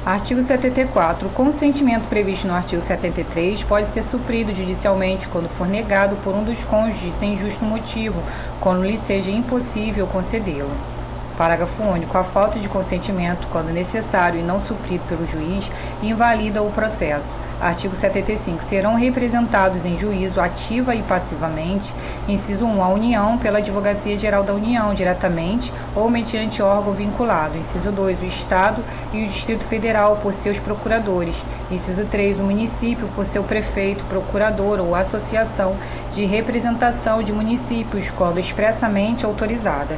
Artigo 74. O consentimento previsto no artigo 73 pode ser suprido judicialmente quando for negado por um dos cônjuges sem justo motivo, quando lhe seja impossível concedê-lo. Parágrafo único. A falta de consentimento, quando necessário e não suprido pelo juiz, invalida o processo. Artigo 75. Serão representados em juízo ativa e passivamente, inciso 1, a União pela Advocacia Geral da União, diretamente ou mediante órgão vinculado. Inciso 2, o Estado e o Distrito Federal por seus procuradores. Inciso 3, o município por seu prefeito, procurador ou associação de representação de municípios, quando expressamente autorizada.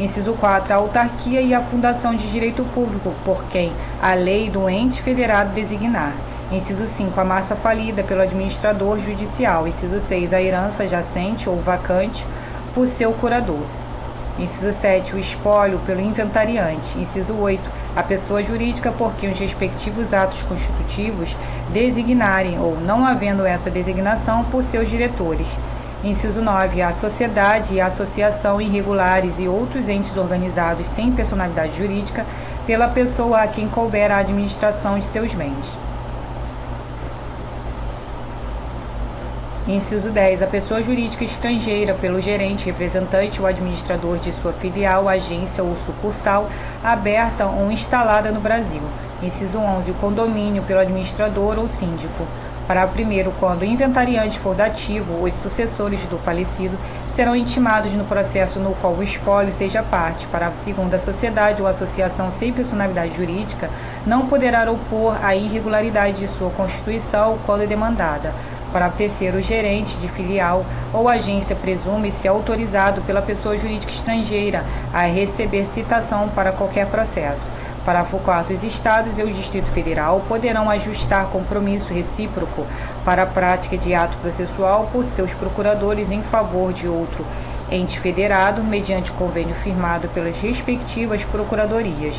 Inciso 4, a autarquia e a fundação de direito público, por quem a lei do ente federado designar. Inciso 5, a massa falida pelo administrador judicial. Inciso 6, a herança jacente ou vacante por seu curador. Inciso 7, o espólio pelo inventariante. Inciso 8, a pessoa jurídica por quem os respectivos atos constitutivos designarem ou, não havendo essa designação, por seus diretores. Inciso 9, a sociedade e a associação irregulares e outros entes organizados sem personalidade jurídica pela pessoa a quem couber a administração de seus bens. Inciso 10. A pessoa jurídica estrangeira pelo gerente, representante ou administrador de sua filial, agência ou sucursal aberta ou instalada no Brasil. Inciso 11. O condomínio pelo administrador ou síndico. Parágrafo 1º. Quando o inventariante for dativo, os sucessores do falecido serão intimados no processo no qual o espólio seja parte. Parágrafo 2º. A sociedade ou associação sem personalidade jurídica não poderá opor à irregularidade de sua constituição quando demandada. Parágrafo 3º. O gerente de filial ou agência presume-se autorizado pela pessoa jurídica estrangeira a receber citação para qualquer processo. Parágrafo 4º. Os Estados e o Distrito Federal poderão ajustar compromisso recíproco para a prática de ato processual por seus procuradores em favor de outro ente federado, mediante convênio firmado pelas respectivas procuradorias.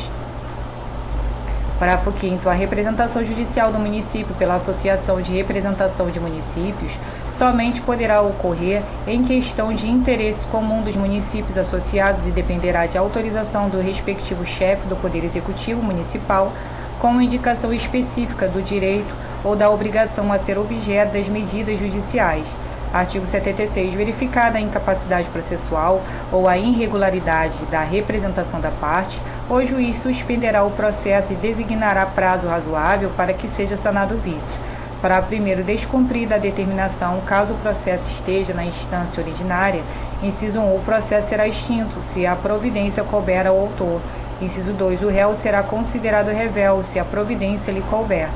Parágrafo 5º. A representação judicial do município pela Associação de Representação de Municípios somente poderá ocorrer em questão de interesse comum dos municípios associados e dependerá de autorização do respectivo chefe do Poder Executivo Municipal, com indicação específica do direito ou da obrigação a ser objeto das medidas judiciais. Artigo 76. Verificada a incapacidade processual ou a irregularidade da representação da parte, o juiz suspenderá o processo e designará prazo razoável para que seja sanado o vício. Parágrafo 1º. Descumprida a determinação, caso o processo esteja na instância originária, inciso 1, o processo será extinto, se a providência couber ao autor. Inciso 2, o réu será considerado revel, se a providência lhe couber.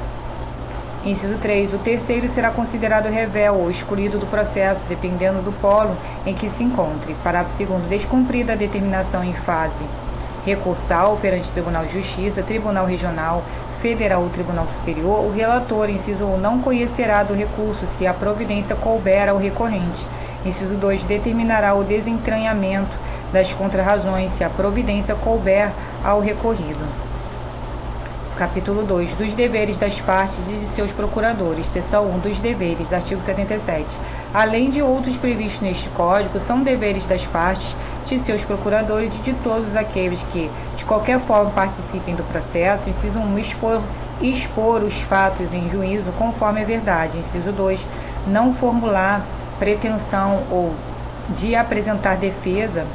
Inciso 3, o terceiro será considerado revel ou excluído do processo, dependendo do polo em que se encontre. Parágrafo 2º. Descumprida a determinação em fase recursal perante Tribunal de Justiça, Tribunal Regional, Federal ou Tribunal Superior, o relator, inciso 1, não conhecerá do recurso se a providência couber ao recorrente. Inciso 2, determinará o desentranhamento das contrarrazões se a providência couber ao recorrido. Capítulo 2. Dos deveres das partes e de seus procuradores. Seção 1. Dos deveres. Artigo 77. Além de outros previstos neste Código, são deveres das partes, de seus procuradores e de todos aqueles que, de qualquer forma, participem do processo. Inciso 1. Expor os fatos em juízo conforme a verdade. Inciso 2. Não formular pretensão ou de apresentar defesa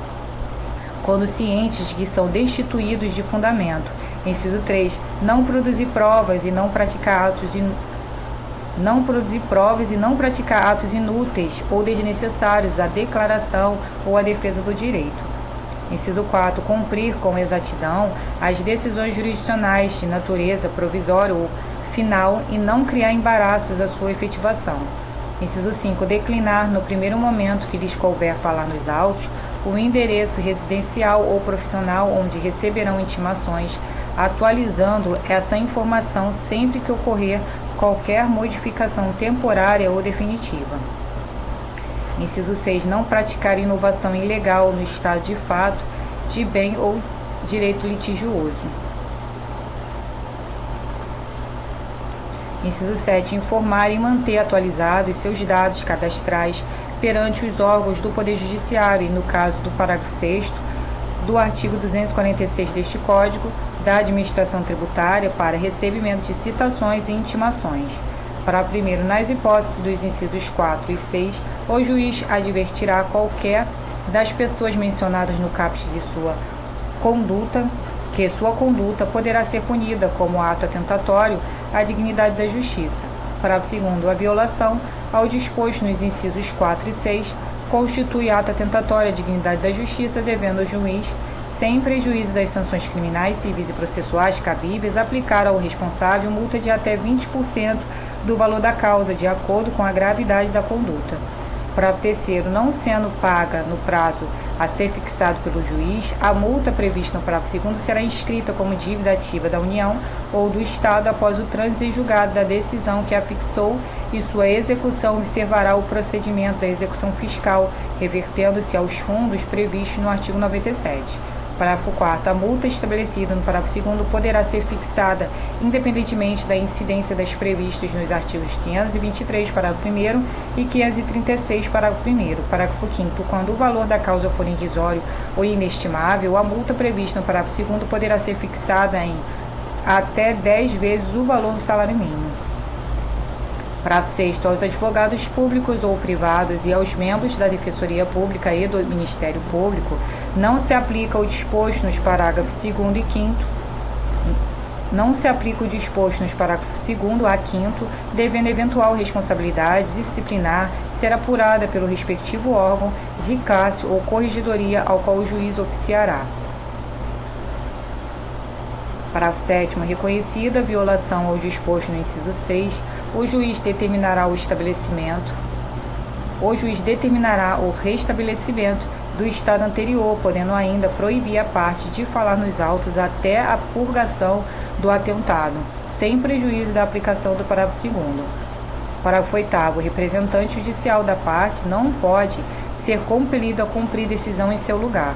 quando cientes que são destituídos de fundamento. Inciso 3. Não produzir provas e não praticar atos inúteis ou desnecessários à declaração ou à defesa do direito. Inciso 4. Cumprir com exatidão as decisões jurisdicionais de natureza provisória ou final e não criar embaraços à sua efetivação. Inciso 5. Declinar, no primeiro momento que lhes couber falar nos autos, o endereço residencial ou profissional onde receberão intimações, atualizando essa informação sempre que ocorrer qualquer modificação temporária ou definitiva. Inciso 6. Não praticar inovação ilegal no estado de fato, de bem ou direito litigioso. Inciso 7. Informar e manter atualizados seus dados cadastrais perante os órgãos do Poder Judiciário e, no caso do parágrafo 6º do artigo 246 deste Código, da administração tributária para recebimento de citações e intimações. Parágrafo 1º. Nas hipóteses dos incisos 4 e 6, o juiz advertirá qualquer das pessoas mencionadas no caput de sua conduta poderá ser punida como ato atentatório à dignidade da justiça. Parágrafo 2º. A violação ao disposto nos incisos 4 e 6 constitui ato atentatório à dignidade da justiça, devendo o juiz, sem prejuízo das sanções criminais, civis e processuais cabíveis, aplicar ao responsável multa de até 20% do valor da causa, de acordo com a gravidade da conduta. Parágrafo 3º. Não sendo paga no prazo a ser fixado pelo juiz, a multa prevista no parágrafo 2º será inscrita como dívida ativa da União ou do Estado após o trânsito em julgado da decisão que a fixou, e sua execução observará o procedimento da execução fiscal, revertendo-se aos fundos previstos no artigo 97. Parágrafo 4º. A multa estabelecida no parágrafo 2º poderá ser fixada independentemente da incidência das previstas nos artigos 523, parágrafo 1º, e 536, parágrafo 1º. Parágrafo 5º. Quando o valor da causa for irrisório ou inestimável, a multa prevista no parágrafo 2º poderá ser fixada em até 10 vezes o valor do salário mínimo. Parágrafo 6º. Aos advogados públicos ou privados e aos membros da Defensoria Pública e do Ministério Público não se aplica o disposto nos parágrafos 2º e 5º. Não se aplica o disposto nos parágrafos 2º a 5º, devendo eventual responsabilidade disciplinar ser apurada pelo respectivo órgão de classe ou corregedoria ao qual o juiz oficiará. Parágrafo 7º. Reconhecida a violação ao disposto no inciso 6, o juiz determinará o restabelecimento do estado anterior, podendo ainda proibir a parte de falar nos autos até a purgação do atentado, sem prejuízo da aplicação do parágrafo 2º. Parágrafo 8º. O representante judicial da parte não pode ser compelido a cumprir decisão em seu lugar.